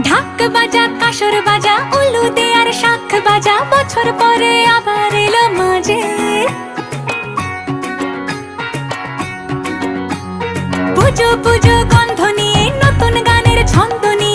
ঢাক বাজা কাসর বাজা উলু দে আর শাখ বাজা, বছর পরে আবার এলো মাঝে। পুজো পুজো গন্ধ নিয়ে নতুন গানের ছন্দ নিয়ে